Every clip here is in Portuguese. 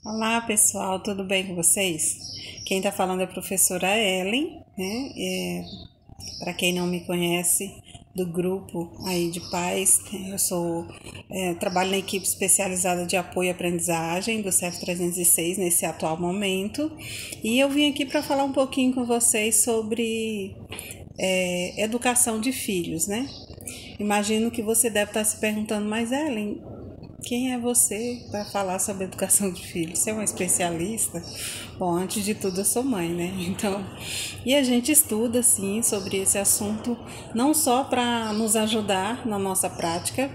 Olá pessoal, tudo bem com vocês? Quem está falando é a professora Ellen, né? Para quem não me conhece, do grupo aí de pais, eu trabalho na equipe especializada de apoio e aprendizagem do CEF 306 nesse atual momento, e eu vim aqui para falar um pouquinho com vocês sobre educação de filhos, né? Imagino que você deve estar se perguntando, mas Ellen, quem é você para falar sobre educação de filhos? Você é uma especialista? Bom, antes de tudo eu sou mãe, né? Então, e a gente estuda sim sobre esse assunto, não só para nos ajudar na nossa prática,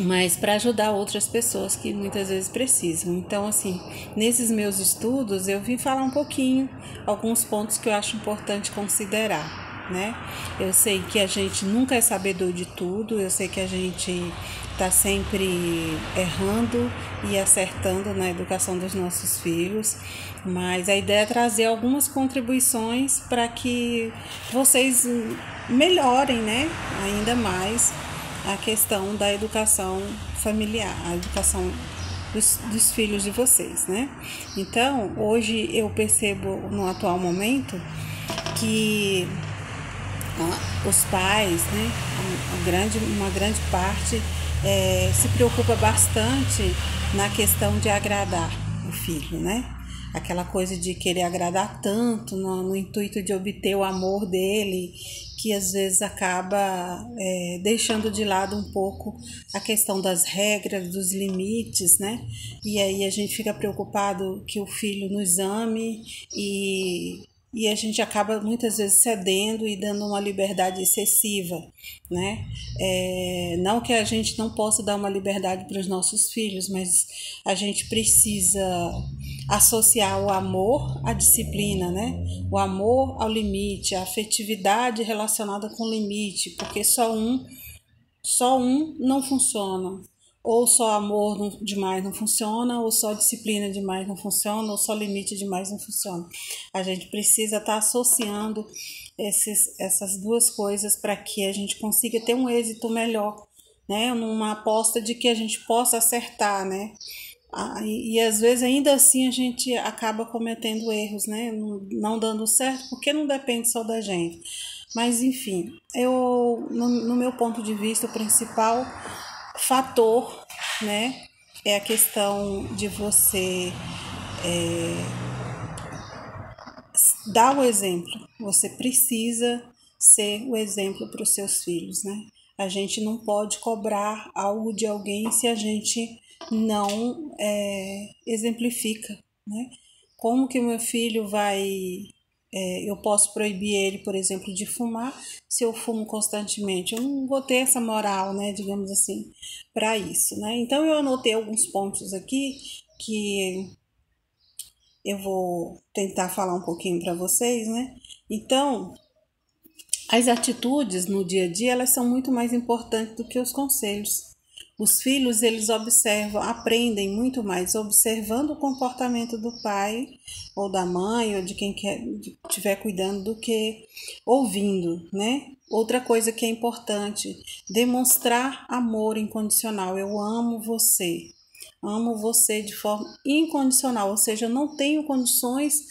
mas para ajudar outras pessoas que muitas vezes precisam. Então, assim, nesses meus estudos eu vim falar um pouquinho, alguns pontos que eu acho importante considerar. Né? Eu sei que a gente nunca é sabedor de tudo, eu sei que a gente está sempre errando e acertando na educação dos nossos filhos, mas a ideia é trazer algumas contribuições para que vocês melhorem, né, ainda mais a questão da educação familiar, a educação dos filhos de vocês, né? Então, hoje eu percebo no atual momento que os pais, né, uma grande parte se preocupa bastante na questão de agradar o filho, né? Aquela coisa de querer agradar tanto no intuito de obter o amor dele, que às vezes acaba deixando de lado um pouco a questão das regras, dos limites, né? E aí a gente fica preocupado que o filho nos ame e a gente acaba muitas vezes cedendo e dando uma liberdade excessiva, né? Não que a gente não possa dar uma liberdade para os nossos filhos, mas a gente precisa associar o amor à disciplina, né? O amor ao limite, a afetividade relacionada com o limite, porque só um não funciona. Ou só amor demais não funciona, ou só disciplina demais não funciona, ou só limite demais não funciona. A gente precisa estar associando essas duas coisas para que a gente consiga ter um êxito melhor, né? Numa aposta de que a gente possa acertar, né? E às vezes ainda assim a gente acaba cometendo erros, né? Não dando certo, porque não depende só da gente. Mas enfim, no meu ponto de vista, o principal fator, né, é a questão de você dar o exemplo. Você precisa ser o exemplo para os seus filhos, né? A gente não pode cobrar algo de alguém se a gente não exemplifica, né? Como que o meu filho eu posso proibir ele, por exemplo, de fumar se eu fumo constantemente? Eu não vou ter essa moral, né, digamos assim, para isso, né? Então eu anotei alguns pontos aqui que eu vou tentar falar um pouquinho para vocês, né? Então, as atitudes no dia a dia, elas são muito mais importantes do que os conselhos. Os filhos, eles observam, aprendem muito mais observando o comportamento do pai ou da mãe ou de quem estiver cuidando do que ouvindo, né? Outra coisa que é importante, demonstrar amor incondicional. Eu amo você. Amo você de forma incondicional, ou seja, eu não tenho condições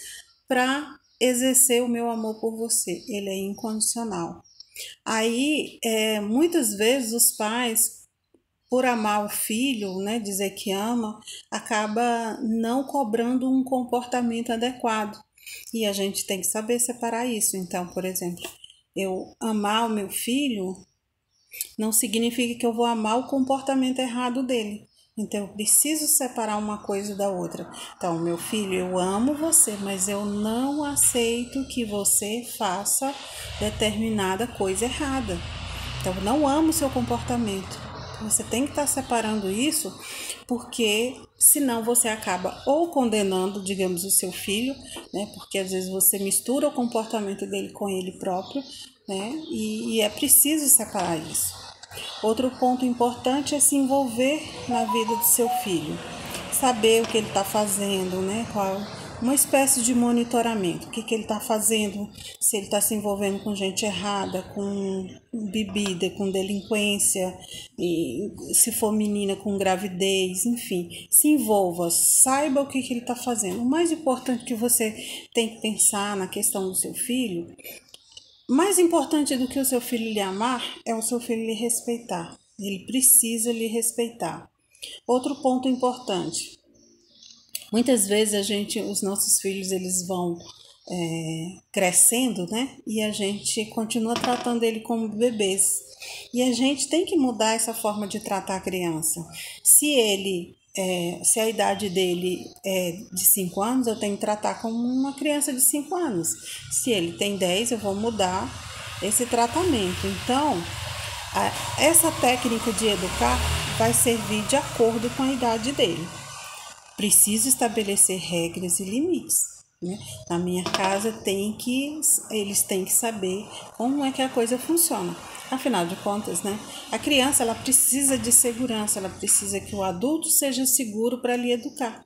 para exercer o meu amor por você. Ele é incondicional. Aí, muitas vezes os pais, por amar o filho, né, dizer que ama, acaba não cobrando um comportamento adequado. E a gente tem que saber separar isso. Então, por exemplo, eu amar o meu filho não significa que eu vou amar o comportamento errado dele. Então, eu preciso separar uma coisa da outra. Então, meu filho, eu amo você, mas eu não aceito que você faça determinada coisa errada. Então, eu não amo o seu comportamento. Você tem que estar separando isso, porque senão você acaba ou condenando, digamos, o seu filho, né? Porque às vezes você mistura o comportamento dele com ele próprio, né? E é preciso separar isso. Outro ponto importante é se envolver na vida do seu filho, saber o que ele está fazendo, né? uma espécie de monitoramento. O que ele está fazendo, se ele está se envolvendo com gente errada, com bebida, com delinquência, e se for menina com gravidez, enfim, se envolva, saiba o que ele está fazendo. O mais importante que você tem que pensar na questão do seu filho, mais importante do que o seu filho lhe amar, é o seu filho lhe respeitar. Ele precisa lhe respeitar. Outro ponto importante. Muitas vezes os nossos filhos, eles vão crescendo, né? E a gente continua tratando ele como bebês. E a gente tem que mudar essa forma de tratar a criança. Se a idade dele é de 5 anos, eu tenho que tratar como uma criança de 5 anos. Se ele tem 10, eu vou mudar esse tratamento. Então, essa técnica de educar vai servir de acordo com a idade dele. Preciso estabelecer regras e limites, né? Na minha casa eles têm que saber como é que a coisa funciona. Afinal de contas, né? A criança, ela precisa de segurança, ela precisa que o adulto seja seguro para lhe educar.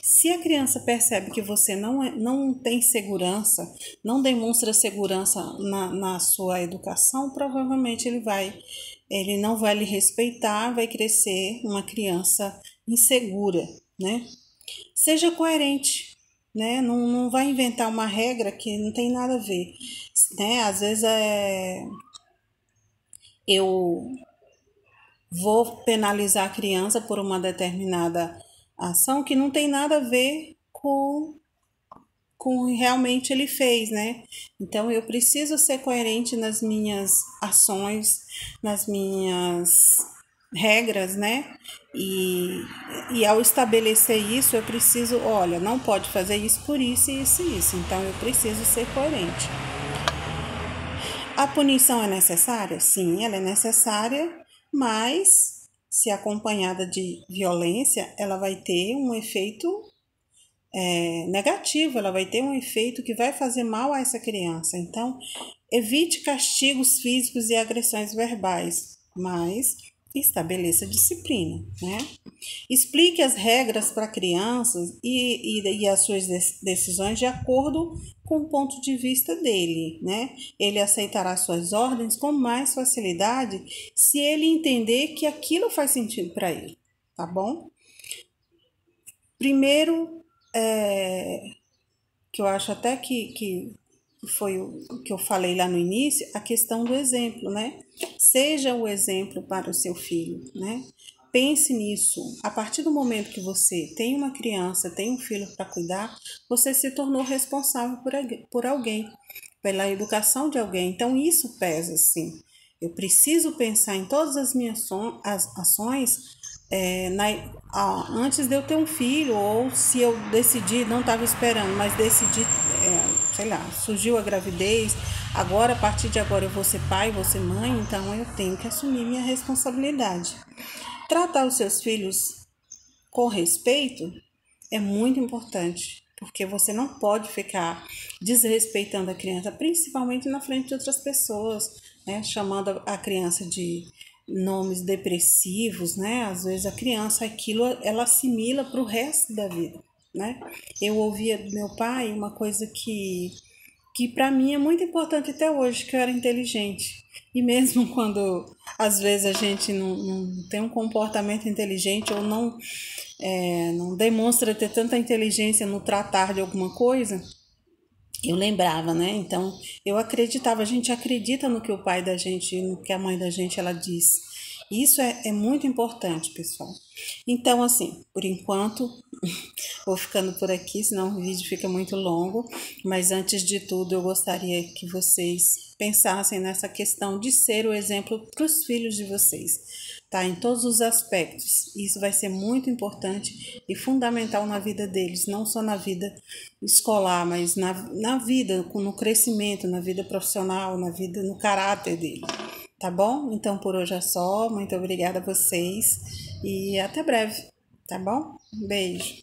Se a criança percebe que você não tem segurança, não demonstra segurança na sua educação, provavelmente ele não vai lhe respeitar, vai crescer uma criança insegura, né? Seja coerente, né? Não vai inventar uma regra que não tem nada a ver, né? Às vezes eu vou penalizar a criança por uma determinada ação que não tem nada a ver com realmente ele fez, né? Então eu preciso ser coerente nas minhas ações, nas minhas regras, né? E ao estabelecer isso, eu preciso, olha, não pode fazer isso por isso, isso e isso. Então eu preciso ser coerente. A punição é necessária? Sim, ela é necessária, mas se acompanhada de violência, ela vai ter um efeito negativo, ela vai ter um efeito que vai fazer mal a essa criança. Então, evite castigos físicos e agressões verbais, mas estabeleça disciplina, né? Explique as regras para crianças e as suas decisões de acordo com o ponto de vista dele, né? Ele aceitará suas ordens com mais facilidade se ele entender que aquilo faz sentido para ele, tá bom? Primeiro, que eu acho até que foi o que eu falei lá no início, a questão do exemplo, né? Seja o exemplo para o seu filho, né? Pense nisso. A partir do momento que você tem uma criança, tem um filho para cuidar, você se tornou responsável por alguém, pela educação de alguém. Então, isso pesa, sim. Eu preciso pensar em todas as minhas ações antes de eu ter um filho, ou se eu decidi, não estava esperando, mas decidi, surgiu a gravidez, agora, a partir de agora eu vou ser pai, vou ser mãe, então eu tenho que assumir minha responsabilidade. Tratar os seus filhos com respeito é muito importante, porque você não pode ficar desrespeitando a criança, principalmente na frente de outras pessoas, né? Chamando a criança de nomes depressivos, né? Às vezes a criança ela assimila para o resto da vida, né? Eu ouvia do meu pai uma coisa que para mim é muito importante até hoje, que eu era inteligente. E mesmo quando às vezes a gente não tem um comportamento inteligente ou não demonstra ter tanta inteligência no tratar de alguma coisa, eu lembrava, né? Então, eu acreditava, a gente acredita no que o pai da gente, no que a mãe da gente, ela diz. Isso é muito importante, pessoal. Então, assim, por enquanto, vou ficando por aqui, senão o vídeo fica muito longo. Mas antes de tudo, eu gostaria que vocês pensassem nessa questão de ser o exemplo para os filhos de vocês, tá? Em todos os aspectos. Isso vai ser muito importante e fundamental na vida deles, não só na vida escolar, mas na vida, no crescimento, na vida profissional, na vida, no caráter dele. Tá bom? Então, por hoje é só. Muito obrigada a vocês e até breve, tá bom? Um beijo.